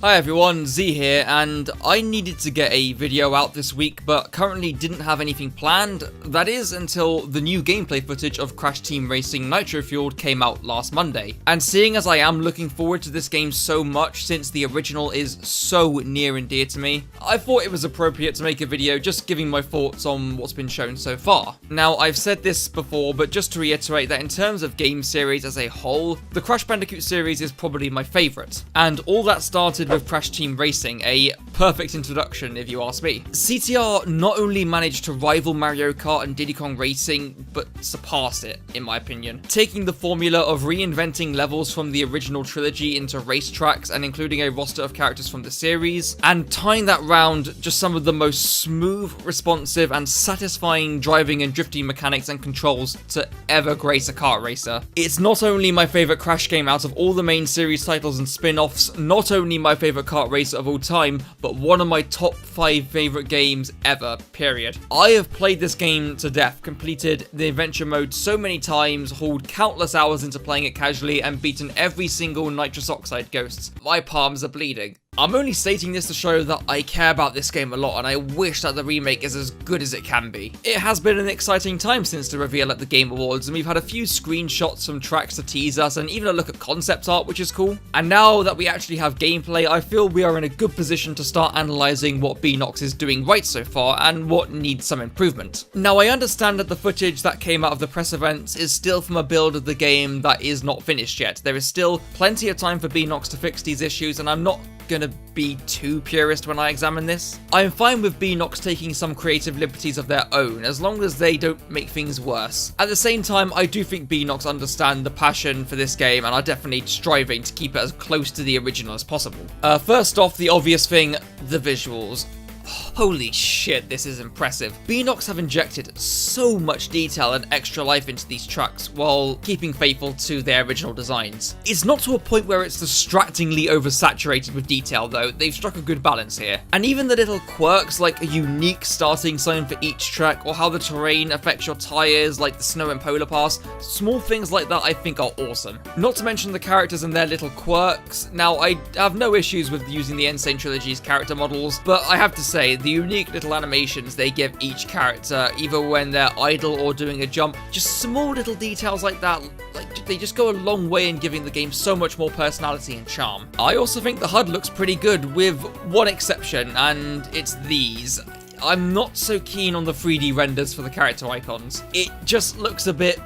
Hi everyone, Z here, and I needed to get a video out this week, but currently didn't have anything planned. That is until the new gameplay footage of Crash Team Racing Nitro Fueled came out last Monday. And seeing as I am looking forward to this game so much since the original is so near and dear to me, I thought it was appropriate to make a video just giving my thoughts on what's been shown so far. Now, I've said this before, but just to reiterate that in terms of game series as a whole, the Crash Bandicoot series is probably my favourite. And all that started with Crash Team Racing, a perfect introduction if you ask me. CTR not only managed to rival Mario Kart and Diddy Kong Racing, but surpass it, in my opinion. Taking the formula of reinventing levels from the original trilogy into racetracks and including a roster of characters from the series, and tying that round just some of the most smooth, responsive, and satisfying driving and drifting mechanics and controls to ever grace a kart racer. It's not only my favourite Crash game out of all the main series titles and spin-offs, not only my favourite kart racer of all time, but one of my top 5 favourite games ever, period. I have played this game to death, completed the adventure mode so many times, hauled countless hours into playing it casually, and beaten every single nitrous oxide ghost. My palms are bleeding. I'm only stating this to show that I care about this game a lot, and I wish that the remake is as good as it can be. It has been an exciting time since the reveal at the Game Awards, and we've had a few screenshots from tracks to tease us, and even a look at concept art, which is cool. And now that we actually have gameplay, I feel we are in a good position to start analysing what Beenox is doing right so far, and what needs some improvement. Now, I understand that the footage that came out of the press events is still from a build of the game that is not finished yet. There is still plenty of time for Beenox to fix these issues, and I'm not gonna be too purist when I examine this. I'm fine with Beenox taking some creative liberties of their own, as long as they don't make things worse. At the same time, I do think Beenox understand the passion for this game and are definitely striving to keep it as close to the original as possible. First off, the obvious thing, the visuals. Holy shit, this is impressive. Beenox have injected so much detail and extra life into these tracks while keeping faithful to their original designs. It's not to a point where it's distractingly oversaturated with detail though, they've struck a good balance here. And even the little quirks like a unique starting sign for each track or how the terrain affects your tyres like the snow and polar pass, small things like that I think are awesome. Not to mention the characters and their little quirks. Now, I have no issues with using the Insane Trilogy's character models, but I have to say, the unique little animations they give each character, either when they're idle or doing a jump, just small little details like that, like they just go a long way in giving the game so much more personality and charm. I also think the HUD looks pretty good, with one exception, and it's these. I'm not so keen on the 3D renders for the character icons. It just looks a bit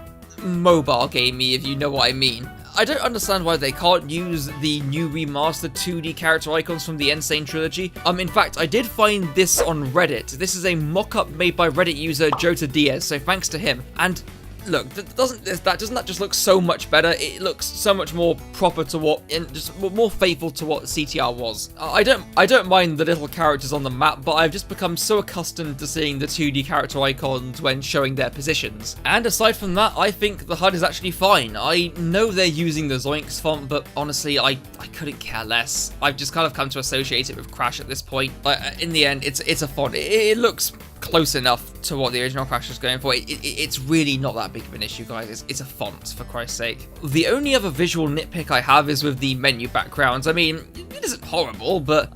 mobile gamey, if you know what I mean. I don't understand why they can't use the new remastered 2D character icons from the Insane Trilogy. In fact, I did find this on Reddit. This is a mock-up made by Reddit user Jota Diaz, so thanks to him. And look, doesn't that just look so much better? It looks so much more proper to what, and just more faithful to what CTR was. I don't mind the little characters on the map, but I've just become so accustomed to seeing the 2D character icons when showing their positions. And aside from that, I think the HUD is actually fine. I know they're using the Zoinks font, but honestly, I couldn't care less. I've just kind of come to associate it with Crash at this point. In the end, it's a font. It looks close enough to what the original Crash was going for. It's really not that big of an issue, guys. It's a font, for Christ's sake. The only other visual nitpick I have is with the menu backgrounds. I mean, it isn't horrible, but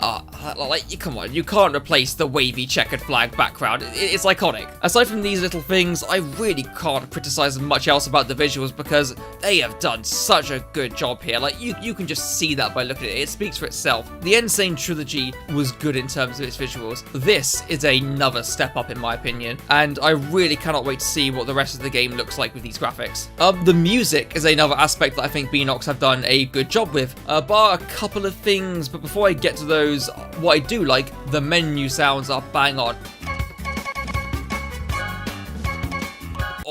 like, come on, you can't replace the wavy checkered flag background. It's iconic. Aside from these little things, I really can't criticize much else about the visuals because they have done such a good job here. Like, you can just see that by looking at it. It speaks for itself. The Insane Trilogy was good in terms of its visuals. This is another step up in my opinion, and I really cannot wait to see what the rest of the game looks like with these graphics. The music is another aspect that I think Beenox have done a good job with, bar a couple of things, but before I get to those, what I do like, the menu sounds are bang on.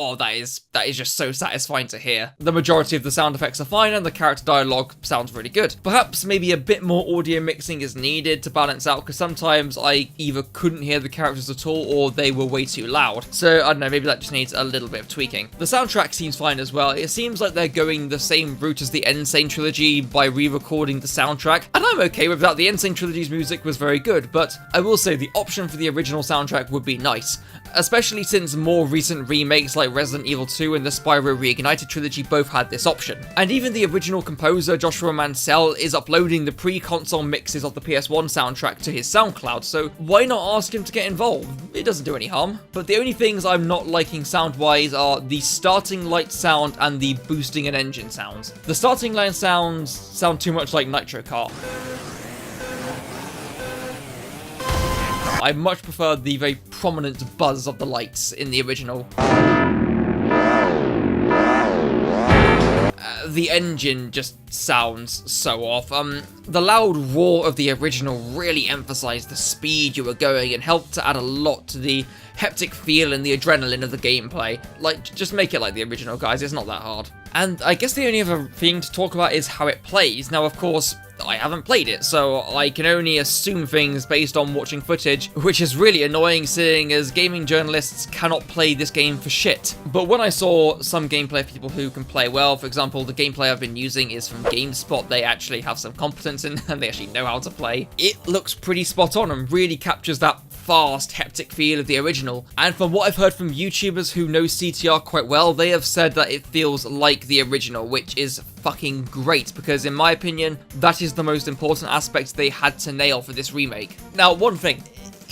Oh, that is just so satisfying to hear. The majority of the sound effects are fine and the character dialogue sounds really good. Perhaps maybe a bit more audio mixing is needed to balance out, because sometimes I either couldn't hear the characters at all or they were way too loud. So I don't know, maybe that just needs a little bit of tweaking. The soundtrack seems fine as well. It seems like they're going the same route as the Insane Trilogy by re-recording the soundtrack, and I'm okay with that. The Insane Trilogy's music was very good, but I will say the option for the original soundtrack would be nice. especially since more recent remakes like Resident Evil 2 and the Spyro Reignited trilogy both had this option. And even the original composer Joshua Mansell is uploading the pre-console mixes of the PS1 soundtrack to his SoundCloud, so why not ask him to get involved? It doesn't do any harm. But the only things I'm not liking sound-wise are the starting light sound and the boosting an engine sounds. The starting line sounds sound too much like Nitro Kart. I much prefer the very prominent buzz of the lights in the original. The engine just sounds so off. The loud roar of the original really emphasized the speed you were going and helped to add a lot to the hectic feel and the adrenaline of the gameplay. Like, just make it like the original, guys, it's not that hard. And I guess the only other thing to talk about is how it plays. Now, of course, I haven't played it, so I can only assume things based on watching footage, which is really annoying seeing as gaming journalists cannot play this game for shit. But when I saw some gameplay of people who can play well, for example, the gameplay I've been using is from GameSpot, they actually have some competence in and they actually know how to play. It looks pretty spot on and really captures that fast, hectic feel of the original. And from what I've heard from YouTubers who know CTR quite well, they have said that it feels like the original, which is fucking great, because in my opinion, that is the most important aspect they had to nail for this remake. Now, one thing,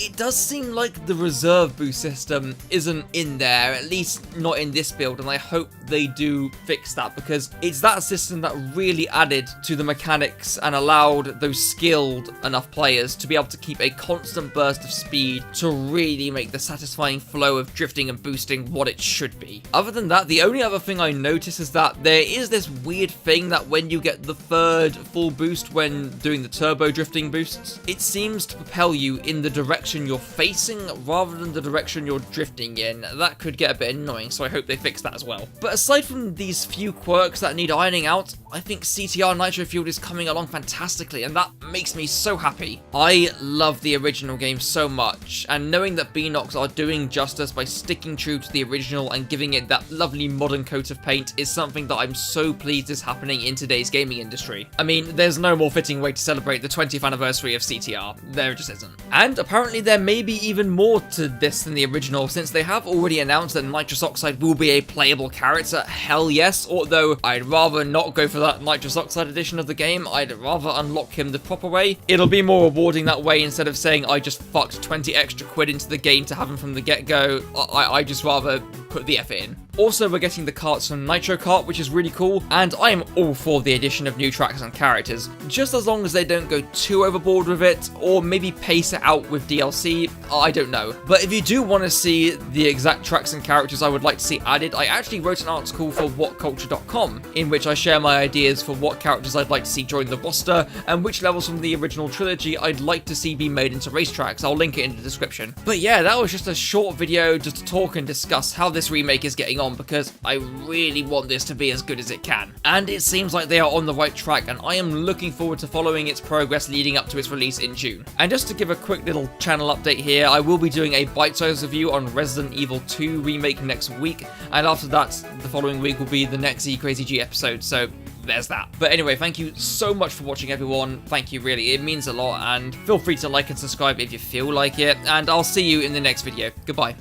it does seem like the reserve boost system isn't in there, at least not in this build, and I hope they do fix that, because it's that system that really added to the mechanics and allowed those skilled enough players to be able to keep a constant burst of speed to really make the satisfying flow of drifting and boosting what it should be. Other than that, the only other thing I notice is that there is this weird thing that when you get the third full boost when doing the turbo drifting boosts, it seems to propel you in the direction you're facing rather than the direction you're drifting in. That could get a bit annoying, so I hope they fix that as well. But aside from these few quirks that need ironing out, I think CTR Nitro Fueled is coming along fantastically, and that makes me so happy. I love the original game so much, and knowing that Beenox are doing justice by sticking true to the original and giving it that lovely modern coat of paint is something that I'm so pleased is happening in today's gaming industry. I mean, there's no more fitting way to celebrate the 20th anniversary of CTR. There just isn't. And apparently there may be even more to this than the original, since they have already announced that Nitrous Oxide will be a playable character. Hell yes, although I'd rather not go for that Nitrous Oxide edition of the game. I'd rather unlock him the proper way. It'll be more rewarding that way instead of saying I just fucked 20 extra quid into the game to have him from the get-go. I just rather put the effort in. Also, we're getting the carts from Nitro Kart, which is really cool, and I am all for the addition of new tracks and characters, just as long as they don't go too overboard with it, or maybe pace it out with DLC, I don't know. But if you do want to see the exact tracks and characters I would like to see added, I actually wrote an article for whatculture.com, in which I share my ideas for what characters I'd like to see join the roster, and which levels from the original trilogy I'd like to see be made into racetracks. I'll link it in the description. But yeah, that was just a short video just to talk and discuss how this remake is getting on, because I really want this to be as good as it can. And it seems like they are on the right track, and I am looking forward to following its progress leading up to its release in June. And just to give a quick little channel update here, I will be doing a bite-sized review on Resident Evil 2 Remake next week, and after that, the following week will be the next Crazy G episode, so there's that. But anyway, thank you so much for watching, everyone. Thank you, really. It means a lot, and feel free to like and subscribe if you feel like it, and I'll see you in the next video. Goodbye.